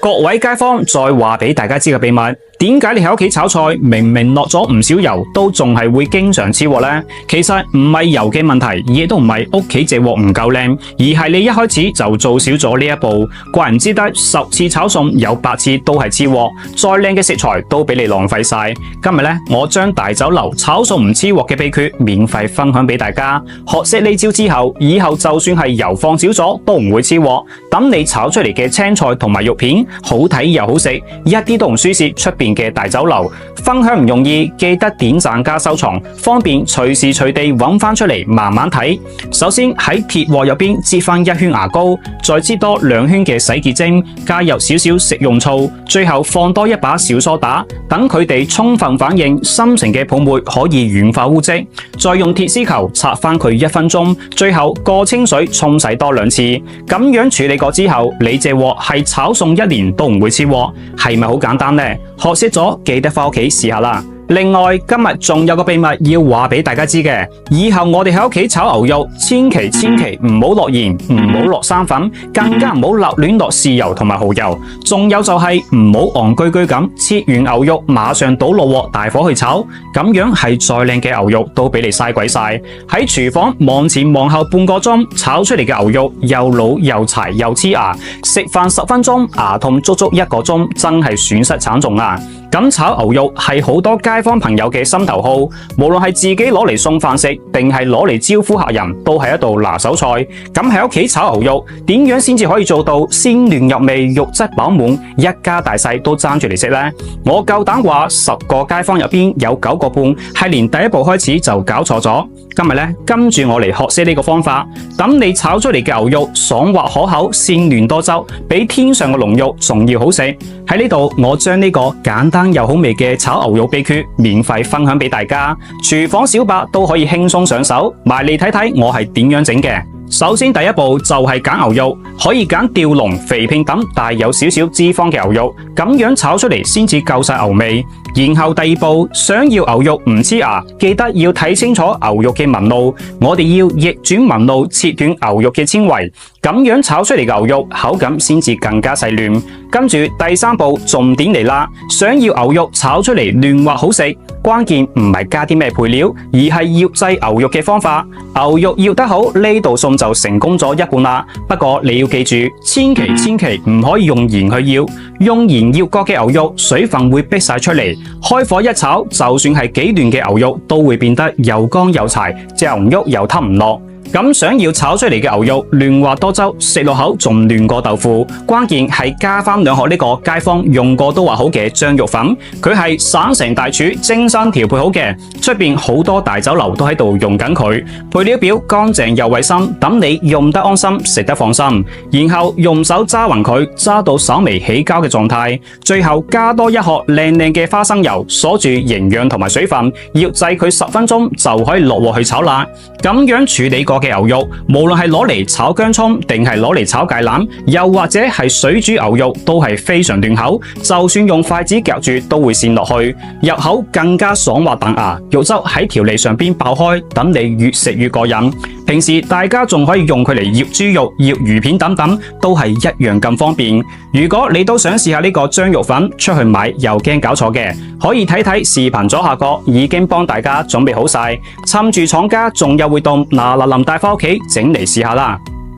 各位街坊，再話俾大家知個秘密，點解你喺屋企炒菜明明落咗唔少油，都仲係會經常黐鑊呢？其實唔係油嘅問題，亦都唔係屋企隻鑊唔夠靚，而係你一開始就做少咗呢一步。怪唔之得10次炒餸有8次都係黐鑊，再靚嘅食材都俾你浪費晒。今日呢，我將大酒樓炒餸唔黐鑊嘅秘訣免費分享俾大家。學識呢招之後，以後就算係油放少咗都唔會黐鑊。等你炒出嚟嘅青菜同埋肉片好睇又好食，一啲都唔輸蝕出邊嘅大酒樓。分享唔容易，記得點讚加收藏，方便隨時隨地揾翻出嚟慢慢睇。首先喺鐵鑊入邊擠翻1圈牙膏，再擠多2圈嘅洗潔精，加入少少食用醋，最後放多1把小梳打，等佢哋充分反應，深層嘅泡沫可以軟化污漬。再用鐵絲球擦翻佢1分鐘，最後過清水沖洗多2次。咁樣處理過之後，你隻鑊係炒餸1年都唔會黐鑊，係咪好簡單呢？學識咗記得翻屋企試下啦。另外，今日仲有個秘密要話俾大家知嘅，以後我哋喺屋企炒牛肉，千祈唔好落鹽，唔好落生粉，更加唔好立亂落豉油同埋蠔油。仲有就係唔好戇居居咁切完牛肉馬上倒落鑊大火去炒，咁樣係再靚嘅牛肉都俾你嘥鬼晒。喺廚房望前望後半個鐘，炒出嚟嘅牛肉又老又柴又黐牙，食飯10分鐘，牙痛足足1個鐘，真係損失慘重啊！咁炒牛肉係好多街坊朋友嘅心頭好，無論係自己攞嚟送飯食，定係攞嚟招呼客人，都係一道拿手菜。咁喺屋企炒牛肉，點樣先至可以做到鮮嫩入味、肉質飽滿，一家大細都爭住嚟食呢？我夠膽話10個街坊入邊有9個半係連第一步開始就搞錯咗。今日呢，跟住我嚟學識呢個方法，等你炒出嚟嘅牛肉爽滑可口、鮮嫩多汁，比天上嘅龍肉仲要好食。喺呢度，我將呢個簡單又好味嘅炒牛肉秘訣免費分享俾大家，廚房小白都可以輕鬆上手。埋嚟睇睇我係點樣整嘅。首先第一步就係揀牛肉，可以揀吊龍、肥片等帶有少少脂肪嘅牛肉，咁樣炒出嚟先至夠晒牛味。然後第二步，想要牛肉唔黐牙，記得要睇清楚牛肉嘅紋路，我哋要逆轉紋路，切斷牛肉嘅纖維，咁樣炒出嚟嘅牛肉口感先至更加細嫩。跟住第三步重點嚟啦，想要牛肉炒出嚟嫩滑好食，關鍵唔係加啲咩配料，而係醃製牛肉嘅方法。牛肉醃得好，呢道餸就成功咗1半啦。不過你要記住，千祈唔可以用鹽去醃，用鹽醃過嘅牛肉水分會逼晒出嚟，開火一炒，就算係幾嫩嘅牛肉都會變得又乾又柴，嚼唔喐又吞唔落。咁想要炒出嚟嘅牛肉嫩滑多汁，食落口仲嫩過豆腐，關鍵係加翻2殼呢個街坊用過都話好嘅醬肉粉，佢係省城大廚精心調配好嘅，出邊好多大酒樓都喺度用緊佢，配料表乾淨又衛生，等你用得安心，食得放心。然後用手揸勻佢，揸到稍微起膠嘅狀態，最後加多1殼靚嘅花生油，鎖住營養同埋水分，醃製佢10分鐘就可以落鑊去炒啦。咁樣處理過嘅牛肉，無論係攞嚟炒薑蔥，定係攞嚟炒芥藍，又或者係水煮牛肉，都係非常嫩口，就算用筷子夾住都會濺落去，入口更加爽滑彈牙，肉汁喺條脷上邊爆開，等你越食越過癮。平時大家仲可以用佢嚟醃豬肉、醃魚片等等，都係一樣咁方便。如果你都想試下呢個醬肉粉，出去買又驚搞錯嘅，可以睇睇視頻左下角已經幫大家準備好晒，趁住廠家仲有活動，嗱臨帶翻屋企整嚟試下啦。